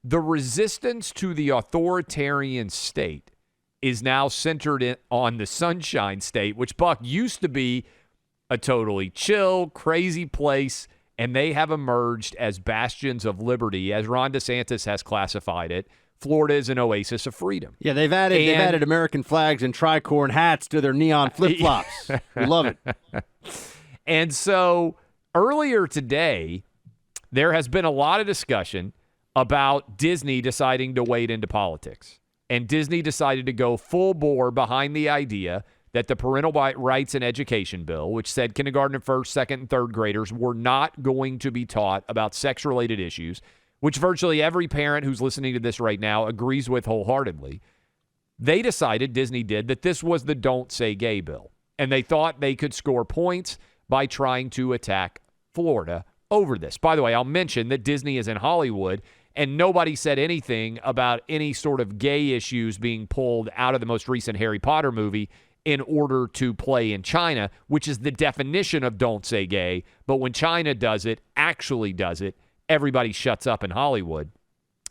the resistance to the authoritarian state is now centered on the Sunshine State, which, Buck, used to be a totally chill, crazy place, and they have emerged as bastions of liberty, as Ron DeSantis has classified it. Florida is an oasis of freedom. Yeah, they've added American flags and tricorn hats to their neon flip-flops. We love it. And so earlier today, there has been a lot of discussion about Disney deciding to wade into politics. And Disney decided to go full bore behind the idea that the Parental Rights and Education Bill, which said kindergarten and first, second, and third graders were not going to be taught about sex-related issues, which virtually every parent who's listening to this right now agrees with wholeheartedly. They decided, Disney did, that this was the Don't Say Gay bill. And they thought they could score points by trying to attack Florida over this. By the way, I'll mention that Disney is in Hollywood, and nobody said anything about any sort of gay issues being pulled out of the most recent Harry Potter movie in order to play in China, which is the definition of Don't Say Gay. But when China does it, actually does it, everybody shuts up in Hollywood.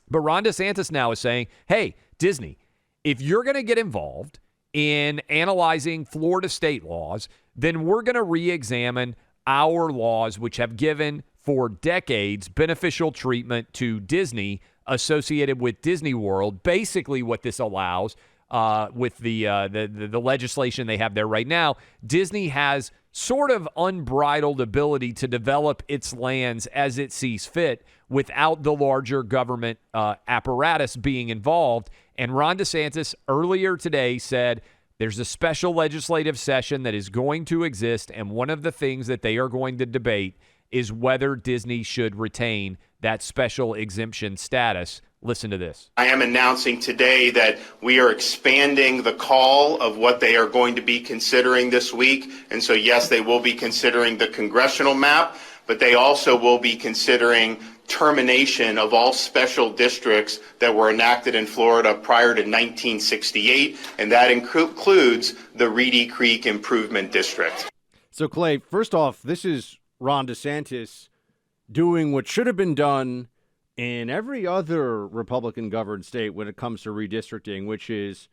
But Ron DeSantis now is saying, hey, Disney, if you're going to get involved in analyzing Florida state laws, then we're going to re-examine our laws, which have given for decades beneficial treatment to Disney associated with Disney World. Basically what this allows with the legislation they have there right now, Disney has sort of unbridled ability to develop its lands as it sees fit without the larger government apparatus being involved. And Ron DeSantis earlier today said there's a special legislative session that is going to exist, and one of the things that they are going to debate is whether Disney should retain that special exemption status. Listen to this. I am announcing today that we are expanding the call of what they are going to be considering this week. And so, yes, they will be considering the congressional map, but they also will be considering termination of all special districts that were enacted in Florida prior to 1968, and that includes the Reedy Creek Improvement District. So, Clay, first off, this is Ron DeSantis doing what should have been done in every other Republican-governed state when it comes to redistricting, which is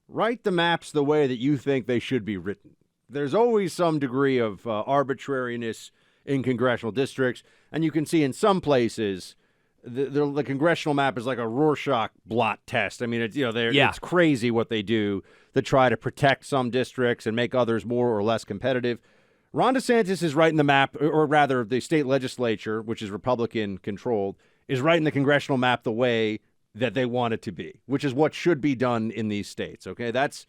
write the maps the way that you think they should be written. There's always some degree of arbitrariness in congressional districts, and you can see in some places the congressional map is like a Rorschach blot test. I mean, it's crazy what they do to try to protect some districts and make others more or less competitive. Ron DeSantis is writing the map, or rather the state legislature, which is Republican-controlled, is writing the congressional map the way that they want it to be, which is what should be done in these states, okay? That's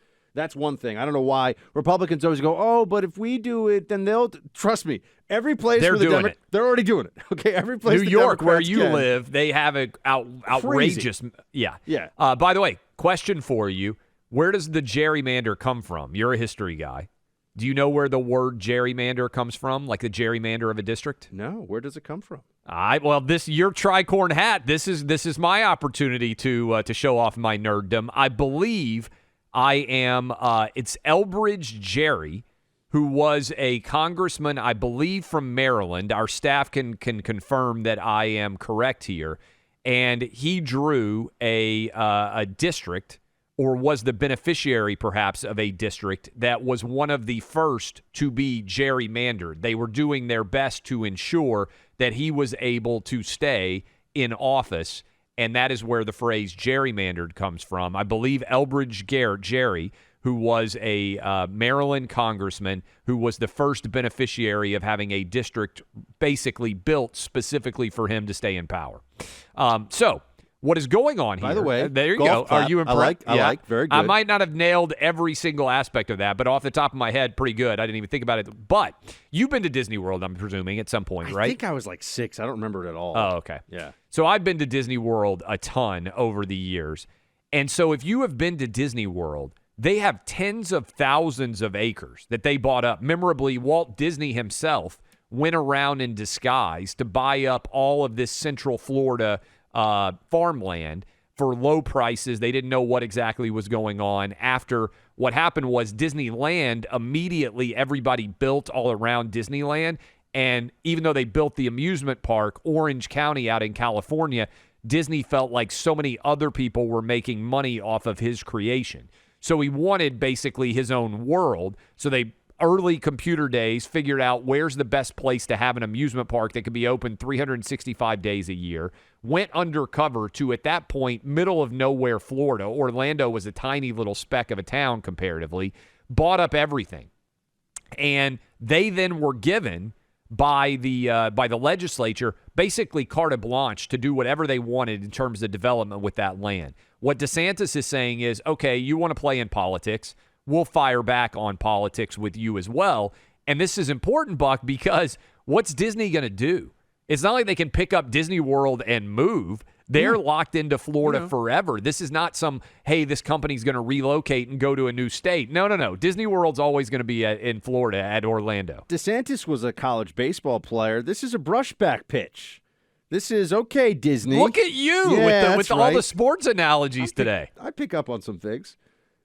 one thing. I don't know why Republicans always go, oh, but if we do it, then they'll trust me. Every place they're doing it. They're already doing it. Okay, every place. New York, where you live, they have an outrageous. Yeah. By the way, question for you: where does the gerrymander come from? You're a history guy. Do you know where the word gerrymander comes from? Like the gerrymander of a district? No. Where does it come from? Your tricorn hat. This is my opportunity to show off my nerddom. I believe I am. It's Elbridge Gerry, who was a congressman, I believe, from Maryland. Our staff can confirm that I am correct here, and he drew a district, or was the beneficiary, perhaps, of a district that was one of the first to be gerrymandered. They were doing their best to ensure that he was able to stay in office, and that is where the phrase gerrymandered comes from. I believe Elbridge Gerry, who was a Maryland congressman, who was the first beneficiary of having a district basically built specifically for him to stay in power. So what is going on here? By the way, there you go. Clap. Are you impressed? I like. Very good. I might not have nailed every single aspect of that, but off the top of my head, pretty good. I didn't even think about it. But you've been to Disney World, I'm presuming, at some point, right? I think I was like 6. I don't remember it at all. Oh, okay. Yeah. So I've been to Disney World a ton over the years. And so if you have been to Disney World, they have tens of thousands of acres that they bought up. Memorably, Walt Disney himself went around in disguise to buy up all of this Central Florida farmland for low prices. They didn't know what exactly was going on. After what happened was Disneyland, immediately everybody built all around Disneyland. And even though they built the amusement park, Orange County out in California, Disney felt like so many other people were making money off of his creation. So he wanted basically his own world. So they, early computer days, figured out where's the best place to have an amusement park that could be open 365 days a year. Went undercover to, at that point, middle of nowhere, Florida. Orlando was a tiny little speck of a town comparatively. Bought up everything. And they then were given by the legislature basically carte blanche to do whatever they wanted in terms of development with that land. What DeSantis is saying is, okay, you want to play in politics, we'll fire back on politics with you as well. And this is important, Buck, because what's Disney going to do? It's not like they can pick up Disney World and move. They're locked into Florida forever. This is not some, hey, this company's going to relocate and go to a new state. No. Disney World's always going to be in Florida at Orlando. DeSantis was a college baseball player. This is a brushback pitch. This is, okay, Disney. Look at you with all the sports analogies today. I pick up on some things.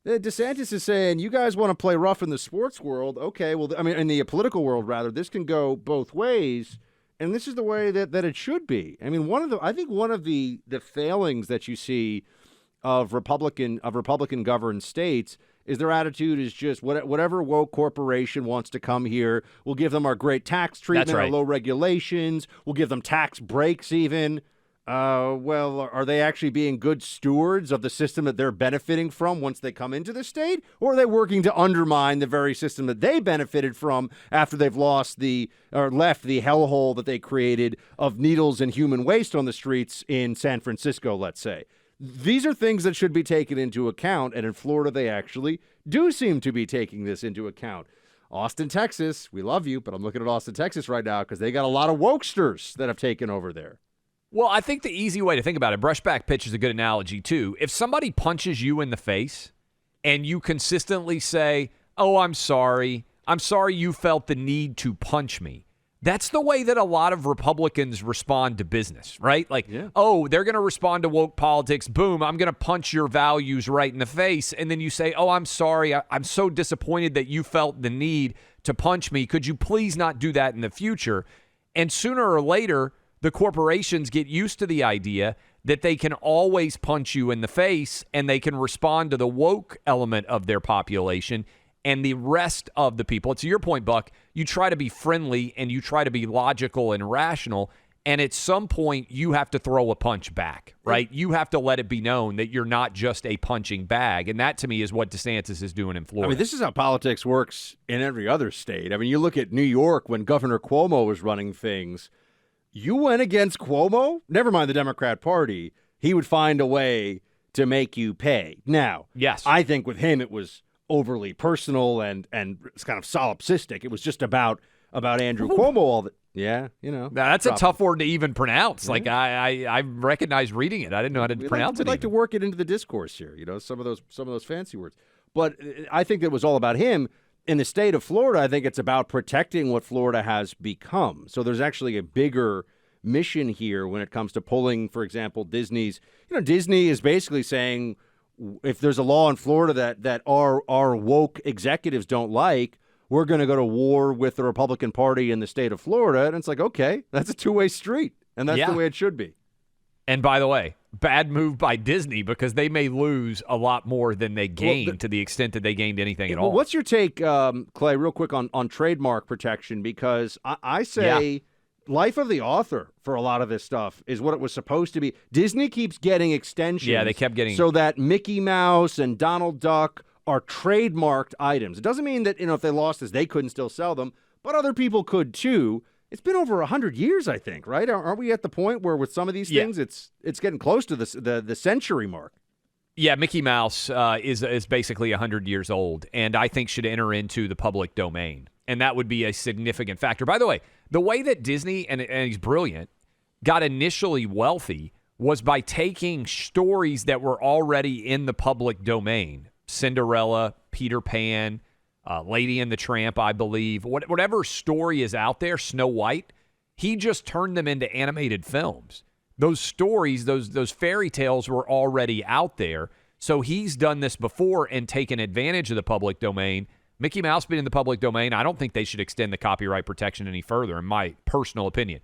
DeSantis is saying, you guys want to play rough in the sports world. Okay, well, I mean, in the political world, rather, this can go both ways. And this is the way that it should be. I mean, I think one of the failings that you see of Republican governed states is their attitude is just whatever woke corporation wants to come here, we'll give them our great tax treatment, That's right. our low regulations, we'll give them tax breaks even. Well, are they actually being good stewards of the system that they're benefiting from once they come into the state? Or are they working to undermine the very system that they benefited from after they've left the hellhole that they created of needles and human waste on the streets in San Francisco, let's say? These are things that should be taken into account, and in Florida they actually do seem to be taking this into account. Austin, Texas, we love you, but I'm looking at Austin, Texas right now because they got a lot of wokesters that have taken over there. Well, I think the easy way to think about it, brushback pitch is a good analogy too. If somebody punches you in the face and you consistently say, oh, I'm sorry you felt the need to punch me. That's the way that a lot of Republicans respond to business, right? Like, oh, they're going to respond to woke politics. Boom, I'm going to punch your values right in the face. And then you say, oh, I'm sorry. I'm so disappointed that you felt the need to punch me. Could you please not do that in the future? And sooner or later, the corporations get used to the idea that they can always punch you in the face and they can respond to the woke element of their population and the rest of the people. To your point, Buck, you try to be friendly and you try to be logical and rational, and at some point you have to throw a punch back, right? You have to let it be known that you're not just a punching bag, and that to me is what DeSantis is doing in Florida. I mean, this is how politics works in every other state. I mean, you look at New York when Governor Cuomo was running things. You went against Cuomo? Never mind the Democrat Party. He would find a way to make you pay. Now, yes, I think with him it was overly personal and it's kind of solipsistic. It was just about Andrew Cuomo all the Now, that's a tough word to even pronounce. Yeah. Like I recognize reading it. I didn't know how to pronounce it. We'd like to work it into the discourse here, some of those fancy words. But I think it was all about him. In the state of Florida, I think it's about protecting what Florida has become. So there's actually a bigger mission here when it comes to pulling, for example, Disney's. Disney is basically saying if there's a law in Florida that our woke executives don't like, we're going to go to war with the Republican Party in the state of Florida. And it's like, okay, that's a two-way street. And that's the way it should be. And by the way, bad move by Disney because they may lose a lot more than they gained to the extent that they gained anything at all. What's your take, Clay, real quick on trademark protection? Because I say life of the author for a lot of this stuff is what it was supposed to be. Disney keeps getting extensions. Yeah, they kept getting. So that Mickey Mouse and Donald Duck are trademarked items. It doesn't mean that, if they lost this, they couldn't still sell them, but other people could too. It's been over 100 years, I think, right? Aren't we at the point where with some of these things, it's getting close to the century mark? Yeah, Mickey Mouse is basically 100 years old, and I think should enter into the public domain, and that would be a significant factor. By the way, the way that Disney, and he's brilliant, got initially wealthy was by taking stories that were already in the public domain. Cinderella, Peter Pan, Lady and the Tramp, I believe. Whatever story is out there, Snow White, he just turned them into animated films. Those stories, those fairy tales were already out there. So he's done this before and taken advantage of the public domain. Mickey Mouse being in the public domain, I don't think they should extend the copyright protection any further, in my personal opinion.